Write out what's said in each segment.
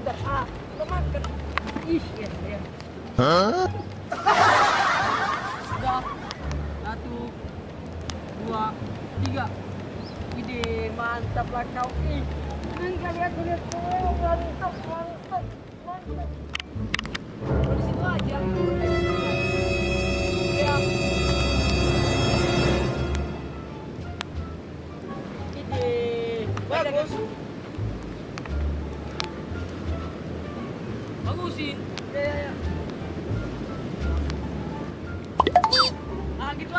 Bentar, udah makan. Ih, ya. Sudah. 1, 2, 3. Widih, mantap lah kau. Ih, senang kali aku lihat kau. Mantap. Di situ aja. Ya. Widih, bagus. Bagusin. Ya.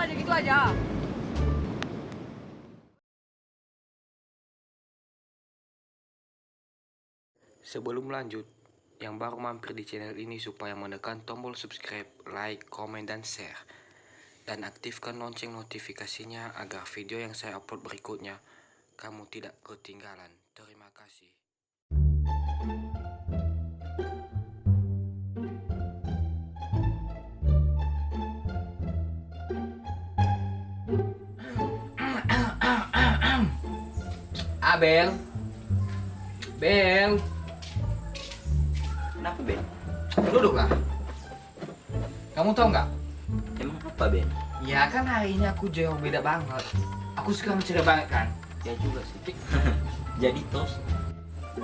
Gitu aja. Sebelum lanjut, yang baru mampir di channel ini supaya menekan tombol subscribe, like, komen, dan share. Dan aktifkan lonceng notifikasinya agar video yang saya upload berikutnya kamu tidak ketinggalan. Terima kasih. Bel. Kenapa Ben? Duduklah. Kamu tahu nggak? Emang apa Ben? Ya kan hari ini aku jauh beda banget. Aku suka mencegah banget kan. Ya juga sih. Jadi tos.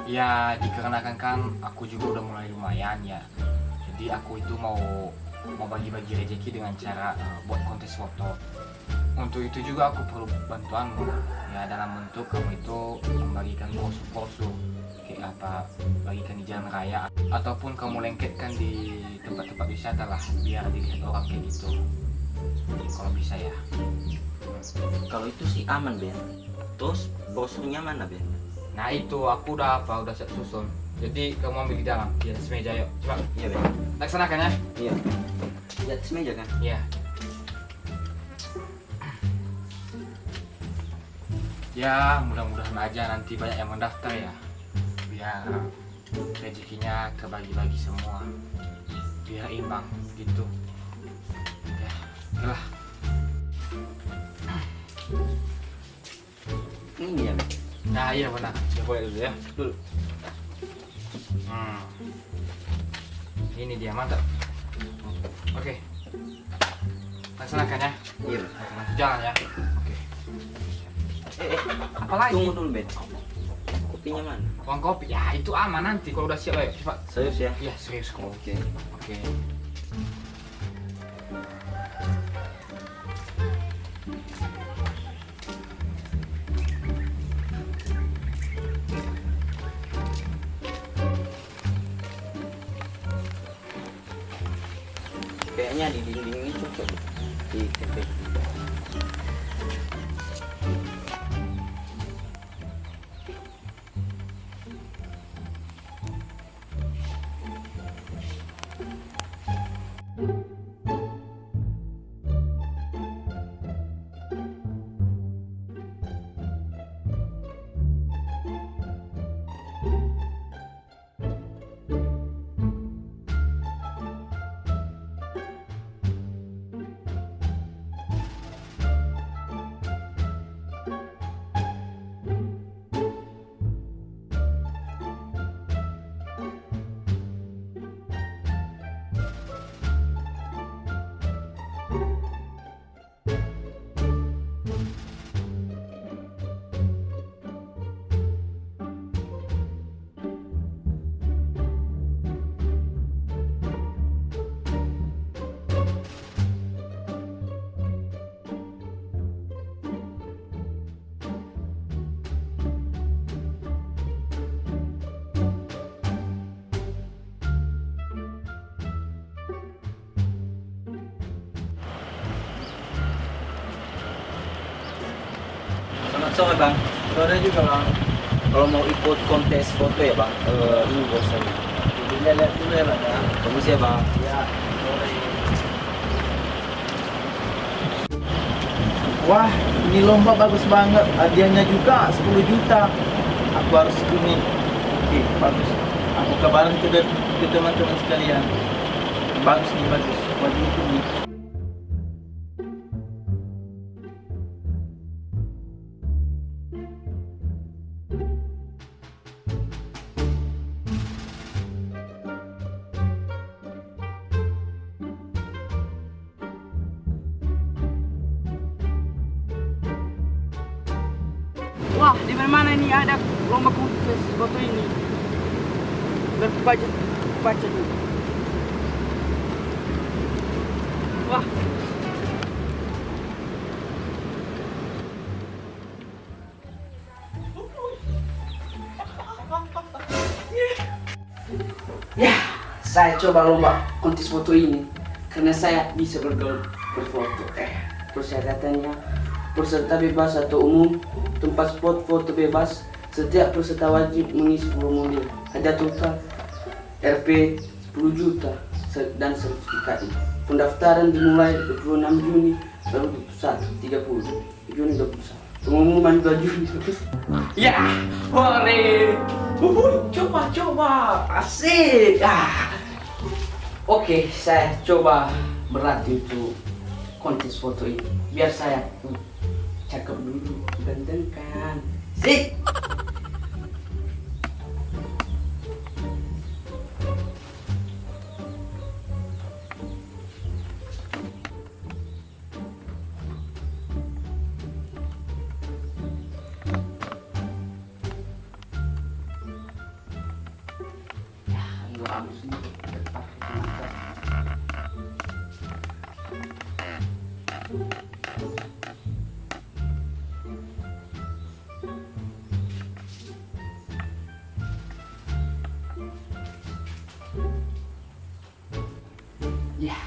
Ya dikarenakan kan aku juga udah mulai lumayan ya. Jadi aku itu mau bagi-bagi rezeki dengan cara buat kontes foto. Untuk itu juga aku perlu bantuanmu. Ya dalam bentuk kamu itu membagikan brosur kayak apa, bagikan di jalan raya ataupun kamu lengketkan di tempat-tempat wisata lah biar dilihat orang kayak gitu. Kalau bisa ya. Kalau itu sih aman Ben. Terus brosurnya mana Ben? Nah itu aku udah siap susun. Jadi kamu ambil di dalam di atas meja yuk. Coba. Iya Ben. Laksanakan ya. Iya. Di atas meja kan? Iya. Ya mudah-mudahan aja nanti banyak yang mendaftar ya. Biar rezekinya kebagi-bagi semua. Biar imbang gitu. Ya, oke lah. Ini ya Ben. Nah iya benar. Coba dulu ya. Dulu. Ini dia mantap. Oke. Laksanakan ya. Iya Ben. Langsung jalan ya. Oke. Apa lagi? Tunggu dulu Ben. Kopinya mana? Uang kopi. Ya itu aman nanti kalau udah siap ayo cepat. Serius ya? Iya serius kok. Oke. Oke. Kayaknya di dinding ini cocok di tempel. Selamat sore Bang. Sore juga Bang. Kalau mau ikut kontes foto ya Bang, ini brosurnya. Lihat dulu ya Bang ya. Bagus ya Bang. Ya, sore. Wah, ini lomba bagus banget. Hadiahnya juga 10 juta. Aku harus ini. Oke, bagus. Aku kabarin ke teman-teman sekalian. Bagus nih, bagus. Buat YouTube nih. Wah, di mana ini ada lomba kontes foto ini. Biar aku baca dulu. Wah. Ya, saya coba lomba kontes foto ini karena saya bisa berfoto. Persyaratannya peserta bebas atau umum, tempat spot foto bebas. Setiap peserta wajib mengisi formulir. Ada total Rp 10 juta dan sertifikatnya. Pendaftaran dimulai 26 Juni 2021, 30 Juni 2021. Pengumuman 2 Juni. Ya, boleh. Coba, asik. Oke, saya coba berlatih untuk kontes foto ini. Biar saya cakep dulu, ganteng kan. Sik. Bagus nih. Ya.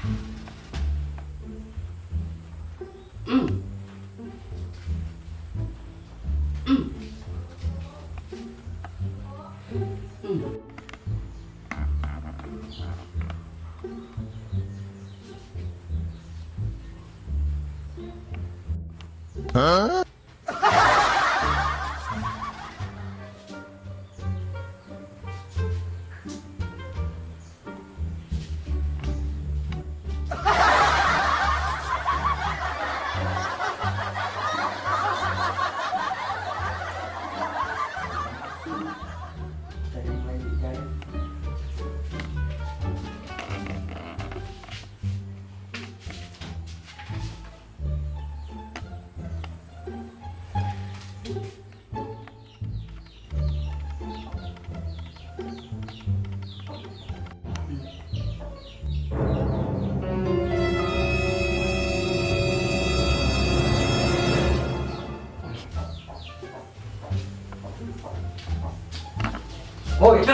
Oh itu,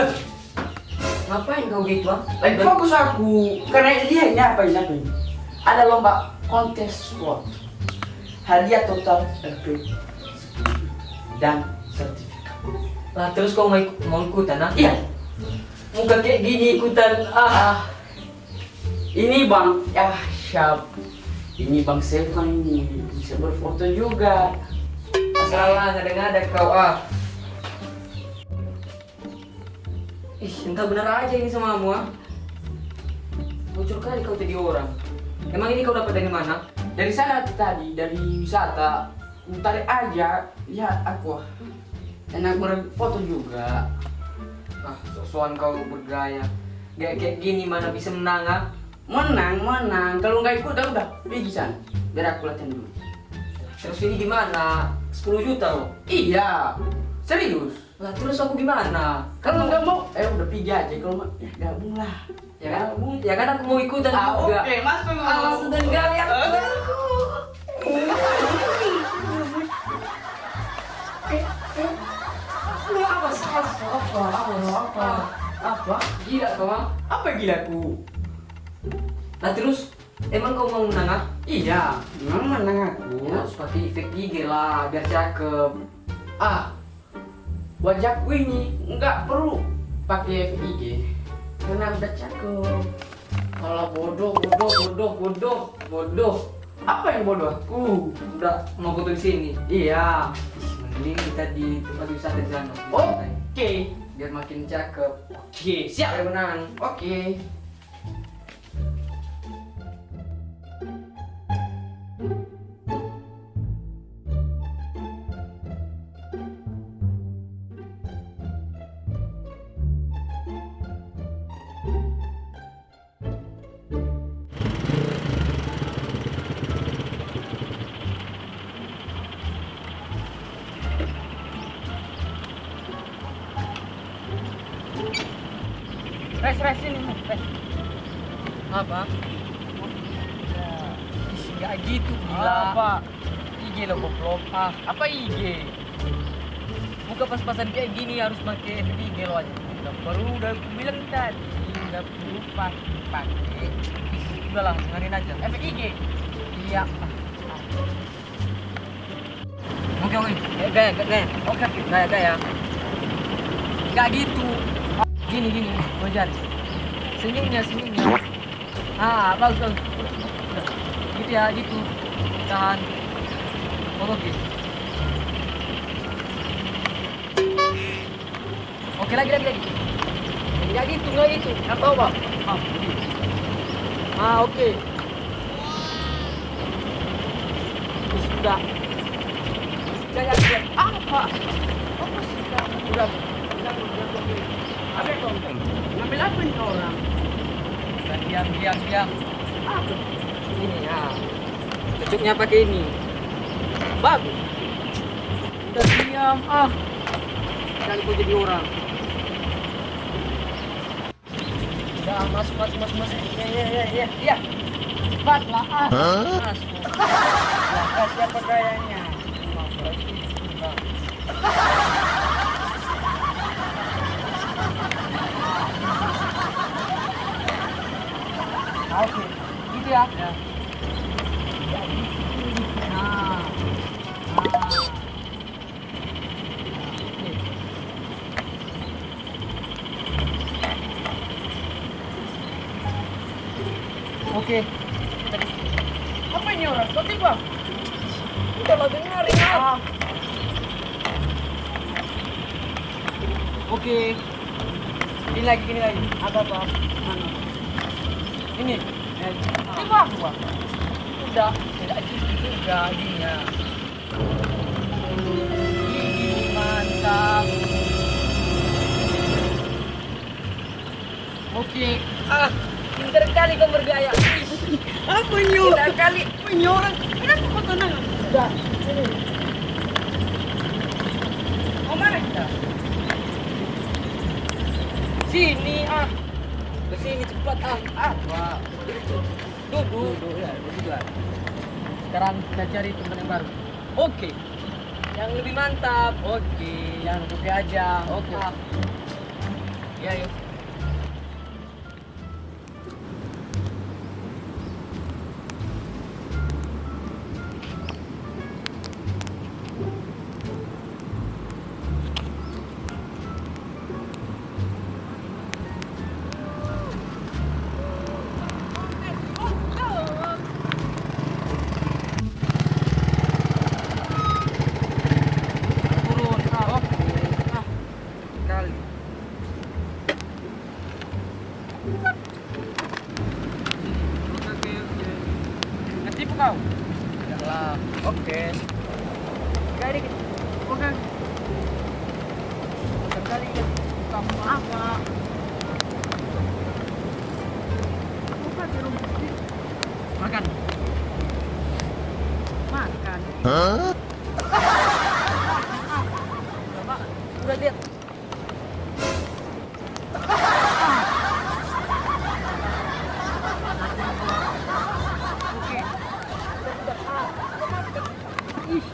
ngapain kau gitu? Lagi fokus aku, karena dia ini apa ini? Ada lomba kontes foto, hadiah total Rp 10 dan sertifikat. Lah terus kau mau ikutan ah? Iya. Muka kayak gini ikutan Ini bang, siap. Ini bang Sevan ini bisa berfoto juga. Salah ngada-ngada kau Ih, entah benar aja ini samamu Bocor kali kau jadi orang. Emang ini kau dapat dari mana? Dari sana tadi, dari wisata. Tarik aja, lihat aku. Enak berfoto juga. Sok-sokan kau bergaya. Kayak gini mana bisa menang Menang. Kalau nggak ikut udah pergi sana. Biar aku latihan dulu. Terus ini gimana? 10 juta loh. Iya, serius. Lah terus aku gimana? Kalau nggak mau, udah pergi aja. Kalau mau, ya gabung lah. Ya kan aku mau ikutan juga. Oke, masuk. Langsung dan gaya. Apa? Gila kau Apa gilaku? Nah terus emang kau mau menang Iya, memang menang aku. Ya harus pakai efek IG lah biar cakep. Wajahku ini nggak perlu pakai FIG karena udah cakep. Kalau bodoh. Apa yang bodoh aku? Udah mau foto di sini. Iya. Mending kita di tempat wisata di sana. Oke. Biar makin cakep. Oke, siap. Biar menang. Oke. Res ini, res. Apa? Gak gitu, gila. Apa? IG lo goblok. Apa IG? Buka pas-pasan kayak gini harus pakai FB lo aja. Udah aku bilang tadi, udah perlu pakai. Udahlah, dengerin aja. FIG. Iya. Oke. Gaya. Oke. Gaya. Gak gitu. Gini, wajar. Senyumnya. Bagus. Udah. Gitu ya, gitu. Tahan. Oke. Oke, lagi. Nggak gitu. Nggak tahu, Bang. Oke. Sudah. Jangan. Apa sih? Udah. Apa itu? Ngambil apa nih orang? Diam. Ini ya. Cocoknya pakai ini. Bagus. Udah diam. Jangan kau jadi orang. Udah masuk. Ya. Cepatlah. Masuk. Lah, siapa gayanya? Oke. Gitu ya. Oke. Apa ini orang? Kok tiba? Udah lo dengerin ah. Oke. Gini lagi. Apa? Mana? Ini. Tiba gua. Udah. Tidak gitu juga gininya. Gini mantap. Oke. Pintar kali kau bergaya. Apa ini orang? Kali ini orang. Kenapa kau tenang? Udah. Sini. Mau mana kita? Sini ke sini cepat Wah. duduk ya duduk. Sekarang kita cari tempat yang baru. Oke. Yang lebih mantap. Oke. Yang kopi aja. Oke. Ya yuk. Turun. Kali. Ketipu kau. Janganlah. Oke. Kali. Oke. Sekali ya. Kamu apa? Apa di rumah? Makan. Makan. Coba. Udah lihat. Oke.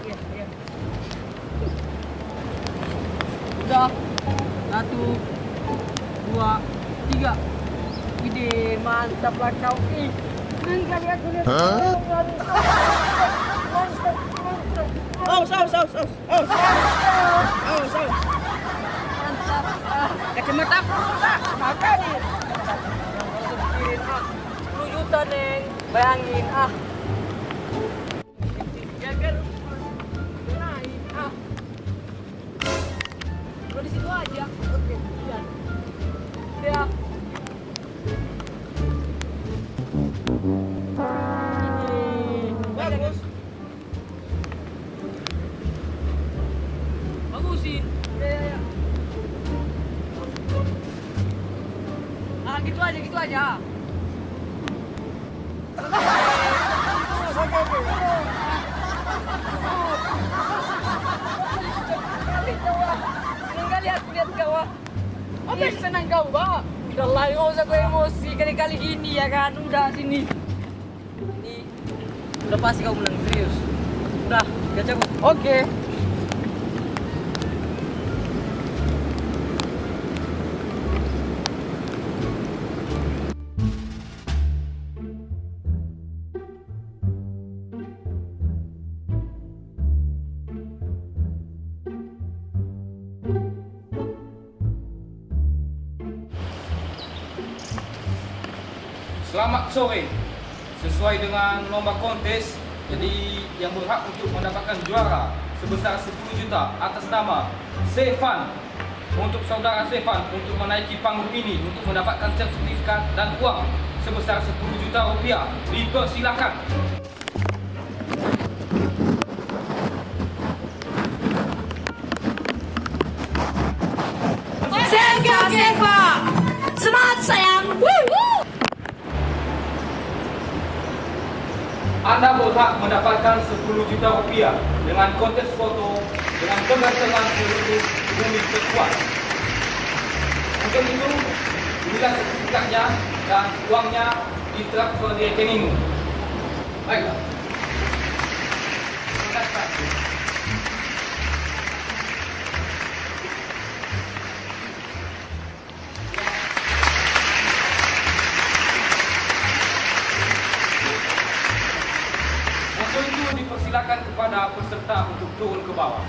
Iya. Udah. 1, 2, 3. Ide mantap lah kau. Enggak lihat dulu. Mantap. Saus. Mantap. Kacamata aku rusak. Makan nih. 10 juta neng. Bayangin Gagal. naik Lo di situ aja. Oke. Lihat. Ya. Bagus. Bagusin. Ya. Gitu aja. Enggak lihat kau. Apa yang senang kau, Pak? Udahlah, nggak usah gue emosi kali-kali gini ya kan. Udah sini. Ini udah pasti kau menang serius. Udah, gak cabut. Oke. Selamat sore. Sesuai dengan lomba kontes, jadi yang berhak untuk mendapatkan juara sebesar 10 juta atas nama Sevan. Untuk saudara Sevan untuk menaiki panggung ini untuk mendapatkan sertifikat dan uang sebesar 10 juta rupiah. Dipersilakan. Seva! Semangat sayang! Anda berhak mendapatkan 10 juta rupiah dengan kontes foto dengan teman-teman seluruh bumi terkuat. Untuk itu, inilah sertifikatnya dan uangnya ditransfer di rekeningmu. Baiklah. Terima kasih. Untuk itu dipersilakan kepada peserta untuk turun ke bawah.